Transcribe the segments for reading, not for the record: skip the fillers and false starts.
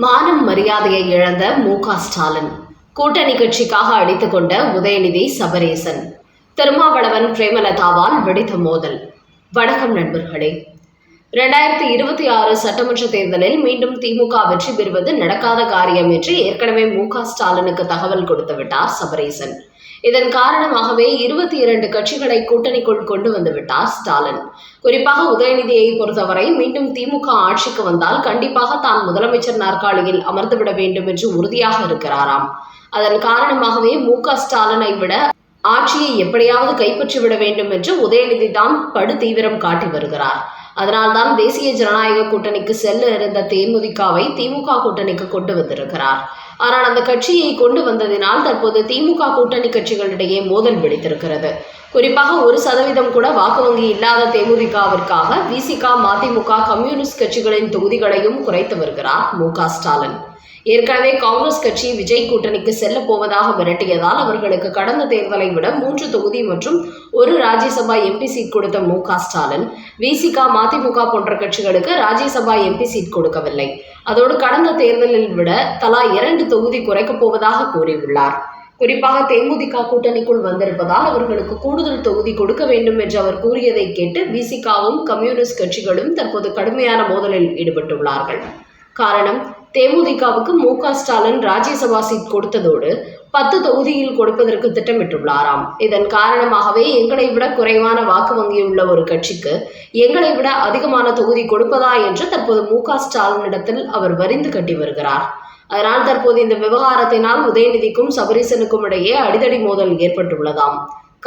மானம் மரியாதையை இழந்த மு.க.ஸ்டாலின், கூட்டணி கட்சிக்காக அடித்துக் கொண்ட உதயநிதி சபரீசன், திருமாவளவன் பிரேமலதாவால் வெடித்த மோதல். வணக்கம் நண்பர்களே. 2026 சட்டமன்ற தேர்தலில் மீண்டும் திமுக வெற்றி பெறுவது நடக்காத காரியம் என்று ஏற்கனவே மு.க.ஸ்டாலினுக்கு தகவல் கொடுத்துவிட்டார் சபரீசன். இதன் காரணமாகவே 22 கட்சிகளை கூட்டணிக்குள் கொண்டு வந்து விட்டார் ஸ்டாலின். குறிப்பாக உதயநிதியை பொறுத்தவரை மீண்டும் திமுக ஆட்சிக்கு வந்தால் கண்டிப்பாக தான் முதலமைச்சர் நாற்காலியில் அமர்ந்துவிட வேண்டும் என்று உறுதியாக இருக்கிறாராம். அதன் காரணமாகவே மு.க.ஸ்டாலினை விட ஆட்சியை எப்படியாவது கைப்பற்றிவிட வேண்டும் என்று உதயநிதி தான் படு தீவிரம் காட்டி வருகிறார். அதனால்தான் தேசிய ஜனநாயக கூட்டணிக்கு செல்ல இருந்த தேமுதிகவை திமுக கூட்டணிக்கு கொண்டு வந்திருக்கிறார். ஆனால் அந்த கட்சியை கொண்டு வந்ததினால் தற்போது திமுக கூட்டணி கட்சிகளிடையே மோதல் வெடித்திருக்கிறது. குறிப்பாக 1% கூட வாக்கு வங்கி இல்லாத தேமுதிகவிற்காக விசிக, மதிமுக, கம்யூனிஸ்ட் கட்சிகளின் தொகுதிகளையும் குறைத்து வருகிறார் மு.க.ஸ்டாலின். ஏற்கனவே காங்கிரஸ் கட்சி விஜய் கூட்டணிக்கு செல்ல போவதாக மிரட்டியதால் அவர்களுக்கு கடந்த தேர்தலை விட 3 தொகுதி மற்றும் 1 ராஜ்யசபா எம்பி சீட் கொடுத்த மு.க.ஸ்டாலின் விசிக, மதிமுக போன்ற கட்சிகளுக்கு ராஜ்யசபா எம்பி சீட் கொடுக்கவில்லை. அதோடு கடந்த தேர்தலில் விட தலா 2 தொகுதி குறைக்கப் போவதாக கூறியுள்ளார். குறிப்பாக தேமுதிக கூட்டணிக்குள் வந்திருப்பதால் அவர்களுக்கு கூடுதல் தொகுதி கொடுக்க வேண்டும் என்று அவர் கூறியதை கேட்டு விசிகவும் கம்யூனிஸ்ட் கட்சிகளும் தற்போது கடுமையான மோதலில் ஈடுபட்டுள்ளார்கள். காரணம், தேமுதிகவுக்கு மு.க.ஸ்டாலின் ராஜ்யசபா சீட் கொடுத்ததோடு 10 தொகுதியில் கொடுப்பதற்கு திட்டமிட்டுள்ளாராம். இதன் காரணமாகவே எங்களை விட குறைவான வாக்கு வங்கியுள்ள ஒரு கட்சிக்கு எங்களை விட அதிகமான தொகுதி கொடுப்பதா என்று தற்போது மு.க.ஸ்டாலினிடத்தில் அவர் வரிந்து கட்டி வருகிறார். அதனால் தற்போது இந்த விவகாரத்தினால் உதயநிதிக்கும் சபரீசனுக்கும் இடையே அடிதடி மோதல் ஏற்பட்டுள்ளதாம்.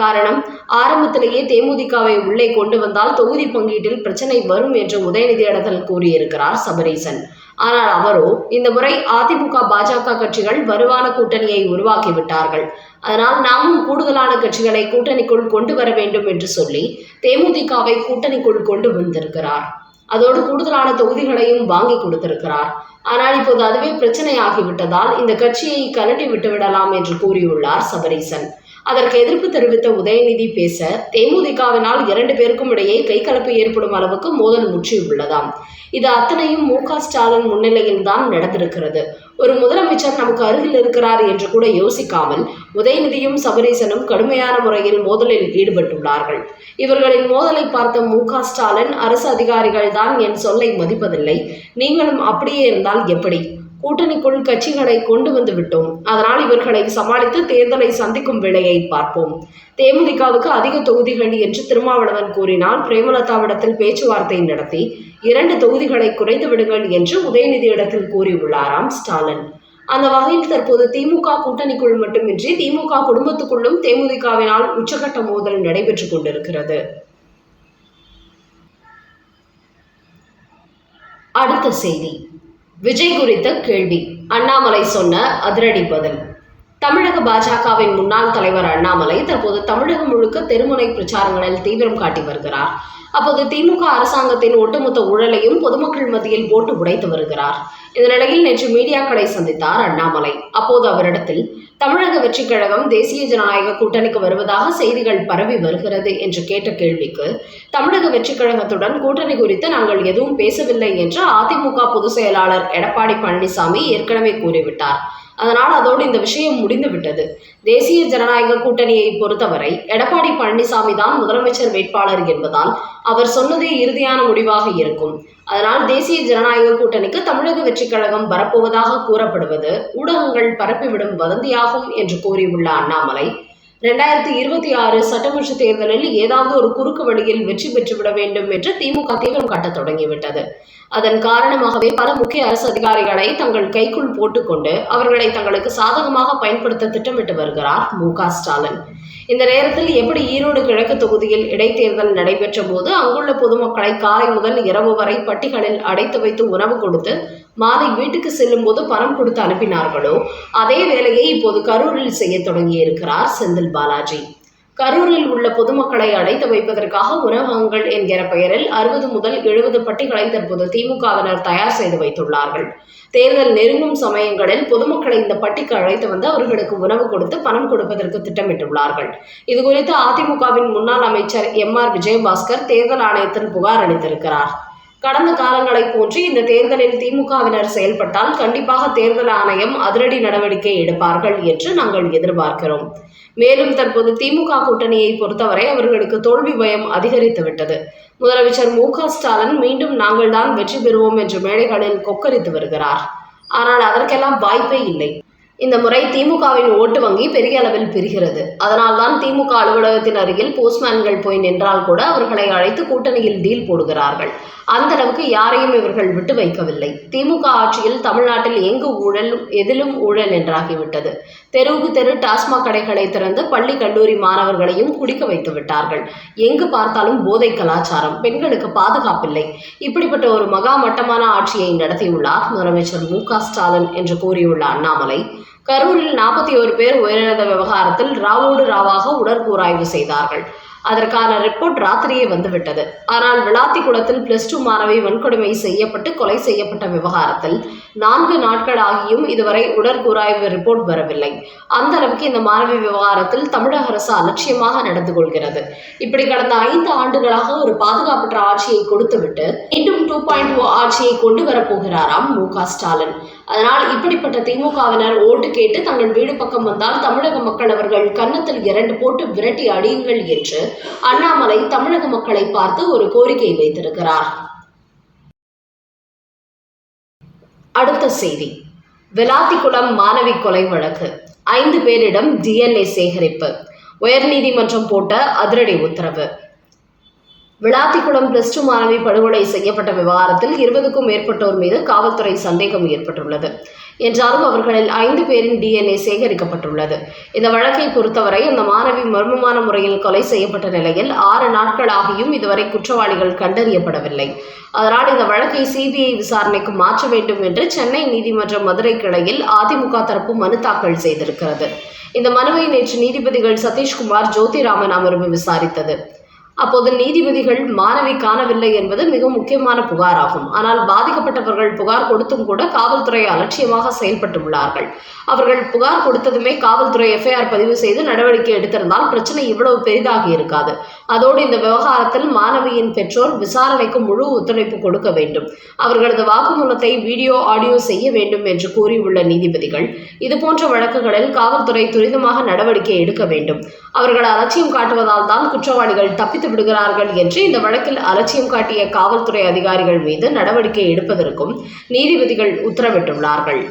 காரணம், ஆரம்பத்திலேயே தேமுதிகவை உள்ளே கொண்டு வந்தால் தொகுதி பங்கீட்டில் பிரச்சனை வரும் என்று உதயநிதியிடத்தில் கூறியிருக்கிறார் சபரீசன். ஆனால் அவரோ இந்த முறை அதிமுக, பாஜக கட்சிகள் வலுவான கூட்டணியை உருவாக்கிவிட்டார்கள். அதனால் நாமும் கூடுதலான கட்சிகளை கூட்டணிக்குள் கொண்டு வர வேண்டும் என்று சொல்லி தேமுதிகவை கூட்டணிக்குள் கொண்டு வந்திருக்கிறார். அதோடு கூடுதலான தொகுதிகளையும் வாங்கி கொடுத்திருக்கிறார். ஆனால் இப்போது அதுவே பிரச்சனையாகிவிட்டதால் இந்த கட்சியை கலட்டி விட்டுவிடலாம் என்று கூறியுள்ளார் சபரீசன். அதற்கு எதிர்ப்பு தெரிவித்த உதயநிதி பேச, தேமுதிகவினால் 2 பேருக்கும் இடையே கைகலப்பு ஏற்படும் அளவுக்கு மோதல் முற்றியுள்ளதாம். இது அத்தனையும் மு.க.ஸ்டாலின் முன்னிலையில் தான் நடந்திருக்கிறது. ஒரு முதலமைச்சர் நமக்கு அருகில் இருக்கிறார் என்று கூட யோசிக்காமல் உதயநிதியும் சபரீசனும் கடுமையான முறையில் மோதலில் ஈடுபட்டுள்ளார்கள். இவர்களின் மோதலை பார்த்த மு.க.ஸ்டாலின், அரசு அதிகாரிகள் தான் என் சொல்லை மதிப்பதில்லை, நீங்களும் அப்படியே இருந்தால் எப்படி? கூட்டணிக்குள் கட்சிகளை கொண்டு வந்து விட்டோம். அதனால் இவர்களை சமாளித்து தேர்தலை சந்திக்கும் வேளையை பார்ப்போம். தேமுதிகவுக்கு அதிக தொகுதிகள் என்று திருமாவளவன் கூறினால் பிரேமலதாவிடத்தில் பேச்சுவார்த்தை நடத்தி 2 தொகுதிகளை குறைத்து விடுங்கள் என்று உதயநிதியிடத்தில் கூறியுள்ளாராம் ஸ்டாலின். அந்த வகையில் தற்போது திமுக கூட்டணிக்குள் மட்டுமின்றி திமுக குடும்பத்துக்குள்ளும் தேமுதிகவினால் உச்சகட்ட மோதல் நடைபெற்றுக் கொண்டிருக்கிறது. அடுத்த செய்தி. விஜய் குறித்த கேள்வி, அண்ணாமலை சொன்ன அதிரடி பதில். தமிழக பாஜகவின் முன்னாள் தலைவர் அண்ணாமலை தற்போது தமிழகம் முழுக்க தெருமுனை பிரச்சாரங்களில் தீவிரம் காட்டி வருகிறார். அப்போது திமுக அரசாங்கத்தின் ஒட்டுமொத்த ஊழலையும் பொதுமக்கள் மத்தியில் போட்டு உடைத்து வருகிறார். இந்த நிலையில் நேற்று மீடியாக்களை சந்தித்தார் அண்ணாமலை. அப்போது அவரிடத்தில் தமிழக வெற்றி கழகம் தேசிய ஜனநாயக கூட்டணிக்கு வருவதாக செய்திகள் பரவி வருகிறது என்று கேட்ட கேள்விக்கு, தமிழக வெற்றி கழகத்துடன் கூட்டணி குறித்து நாங்கள் எதுவும் பேசவில்லை என்று அதிமுக பொதுச் செயலாளர் எடப்பாடி பழனிசாமி ஏற்கனவே கூறிவிட்டார். அதனால் அதோடு இந்த விஷயம் முடிந்துவிட்டது. தேசிய ஜனநாயக கூட்டணியை பொறுத்தவரை எடப்பாடி பழனிசாமி தான் முதலமைச்சர் வேட்பாளர் என்பதால் அவர் சொன்னதே இறுதியான முடிவாக இருக்கும். அதனால் தேசிய ஜனநாயக கூட்டணிக்கு தமிழக வெற்றி கழகம் வரப்போவதாக கூறப்படுவது ஊடகங்கள் பரப்பிவிடும் வதந்தியாகும் என்று கூறியுள்ள அண்ணாமலை, 2026 சட்டமன்ற தேர்தலில் ஏதாவது ஒரு குறுக்கு வழியில் வெற்றி பெற்றுவிட வேண்டும் என்று திமுக தீவிரம் காட்டத் தொடங்கிவிட்டது. அதன் காரணமாகவே பல முக்கிய அரசு அதிகாரிகளை தங்கள் கைக்குள் போட்டுக்கொண்டு அவர்களை தங்களுக்கு சாதகமாக பயன்படுத்த திட்டமிட்டு வருகிறார் மு.க.ஸ்டாலின். இந்த நேரத்தில் எப்படி ஈரோடு கிழக்கு தொகுதியில் இடைத்தேர்தல் நடைபெற்ற போது அங்குள்ள பொதுமக்களை காலை முதல் இரவு வரை பட்டிகளில் அடைத்து வைத்து உணவு கொடுத்து மாலை வீட்டுக்கு செல்லும் போது பணம் கொடுத்து அனுப்பினார்களோ அதே வேலையை இப்போது கரூரில் செய்ய தொடங்கியிருக்கிறார் செந்தில் பாலாஜி. கரூரில் உள்ள பொதுமக்களை அடைத்து வைப்பதற்காக உணவகங்கள் என்கிற பெயரில் 60 முதல் 70 பட்டிகளை தற்போது திமுகவினர் தயார் செய்து வைத்துள்ளார்கள். தேர்தல் நெருங்கும் சமயங்களில் பொதுமக்களை இந்த பட்டிக்கு அழைத்து வந்து அவர்களுக்கு உணவு கொடுத்து பணம் கொடுப்பதற்கு திட்டமிட்டுள்ளார்கள். இதுகுறித்து அதிமுகவின் முன்னாள் அமைச்சர் எம்.ஆர். விஜயபாஸ்கர் தேர்தல் ஆணையத்தில் புகார் அளித்திருக்கிறார். கடந்த காலங்களைப் போன்று இந்த தேர்தலில் திமுகவினர் செயல்பட்டால் கண்டிப்பாக தேர்தல் ஆணையம் அதிரடி நடவடிக்கை எடுப்பார்கள் என்று நாங்கள் எதிர்பார்க்கிறோம். மேலும் தற்போது திமுக கூட்டணியை பொறுத்தவரை அவர்களுக்கு தோல்வி பயம் அதிகரித்துவிட்டது. முதலமைச்சர் மு.க.ஸ்டாலின் மீண்டும் நாங்கள் தான் வெற்றி பெறுவோம் என்று மேடைகளில் கொக்கரித்து வருகிறார். ஆனால் அதற்கெல்லாம் வாய்ப்பே இல்லை. இந்த முறை திமுகவின் ஓட்டு வங்கி பெரிய அளவில் பிரிகிறது. அதனால்தான் திமுக அலுவலகத்தின் அருகில் போஸ்ட்மேன்கள் போய் நின்றால் கூட அவர்களை அழைத்து கூட்டணியில் டீல் போடுகிறார்கள். அந்த அளவுக்கு யாரையும் இவர்கள் விட்டு வைக்கவில்லை. திமுக ஆட்சியில் தமிழ்நாட்டில் எங்கு ஊழல், எதிலும் ஊழல் என்றாகிவிட்டது. தெருவுக்கு தெரு டாஸ்மாக் கடைகளை திறந்து பள்ளி கல்லூரி மாணவர்களையும் குடிக்க வைத்து விட்டார்கள். எங்கு பார்த்தாலும் போதை கலாச்சாரம், பெண்களுக்கு பாதுகாப்பில்லை. இப்படிப்பட்ட ஒரு மகா மட்டமான ஆட்சியை நடத்தியுள்ளார் முதலமைச்சர் மு.க.ஸ்டாலின் என்று கூறியுள்ள அண்ணாமலை, கரூரில் 41 பேர் உயிரிழந்த விவகாரத்தில் ராவோடு ராவாக உடற்கூராய்வு செய்தார்கள். அதற்கான ரிப்போர்ட் ராத்திரியே வந்துவிட்டது. ஆனால் விளாத்திக்குளத்தில் +2 மாணவி வன்கொடுமை செய்யப்பட்டு கொலை செய்யப்பட்ட விவகாரத்தில் 4 நாட்கள் ஆகியும் இதுவரை உடற்கூராய்வு ரிப்போர்ட் வரவில்லை. அந்த அளவுக்கு இந்த மாணவி விவகாரத்தில் தமிழக அரசு அலட்சியமாக நடந்து கொள்கிறது. இப்படி கடந்த 5 ஆண்டுகளாக ஒரு பாதுகாப்பற்ற ஆட்சியை கொடுத்துவிட்டு மீண்டும் 2.0 ஆட்சியை கொண்டு வரப்போகிறாராம் மு.க.ஸ்டாலின். அதனால் இப்படிப்பட்ட திமுகவினர் ஓட்டு கேட்டு தங்கள் வீடு பக்கம் வந்தால் தமிழக மக்கள் அவர்கள் கன்னத்தில் 2 போட்டு விரட்டி அடியுங்கள் என்று அண்ணாமலை தமிழக மக்களை பார்த்து ஒரு கோரிக்கை வைத்திருக்கிறார். அடுத்த செய்தி, விளாத்திக்குளம் மாணவி கொலை வழக்கு 5 பேரிடம் DNA சேகரிப்பு, உயர்நீதிமன்றம் போட்ட அதிரடி உத்தரவு. விளாத்திக்குளம் +2 மாணவி படுகொலை செய்யப்பட்ட விவகாரத்தில் 20க்கும் மேற்பட்டோர் மீது காவல்துறை சந்தேகம் ஏற்பட்டுள்ளது. என்றாலும் அவர்களில் 5 பேரின் DNA சேகரிக்கப்பட்டுள்ளது. இந்த வழக்கை பொறுத்தவரை அந்த மாணவி மர்மமான முறையில் கொலை செய்யப்பட்ட நிலையில் 6 நாட்கள் ஆகியும் இதுவரை குற்றவாளிகள் கண்டறியப்படவில்லை. அதனால் இந்த வழக்கை CBI விசாரணைக்கு மாற்ற வேண்டும் என்று சென்னை நீதிமன்ற மதுரை கிளையில் அதிமுக தரப்பு மனு தாக்கல் செய்திருக்கிறது. இந்த மனுவை நேற்று நீதிபதிகள் சதீஷ்குமார், ஜோதிராமன் அமர்வு விசாரித்தது. அப்போது நீதிபதிகள் மாணவி காணவில்லை என்பது மிக முக்கியமான புகாராகும். ஆனால் பாதிக்கப்பட்டவர்கள் புகார் கொடுத்தும் கூட காவல்துறை அலட்சியமாக செயல்பட்டுள்ளார்கள். அவர்கள் புகார் கொடுத்ததுமே காவல்துறை FIR பதிவு செய்து நடவடிக்கை எடுத்திருந்தால் பிரச்சனை இவ்வளவு பெரிதாகி இருக்காது. அதோடு இந்த விவகாரத்தில் மாணவியின் பெற்றோர் விசாரணைக்கு முழு ஒத்துழைப்பு கொடுக்க வேண்டும். அவர்களது வாக்குமூலத்தை வீடியோ, ஆடியோ செய்ய வேண்டும் என்று கூறியுள்ள நீதிபதிகள், இதுபோன்ற வழக்குகளில் காவல்துறை துரிதமாக நடவடிக்கை எடுக்க வேண்டும். அவர்கள் அலட்சியம் காட்டுவதால் தான் குற்றவாளிகள் தப்பித்து விடுகிறார்கள் என்று இந்த வழக்கில் அலட்சியம் காட்டிய காவல்துறை அதிகாரிகள் மீது நடவடிக்கை எடுப்பதற்கும் நீதிபதிகள் உத்தரவிட்டுள்ளார்கள்.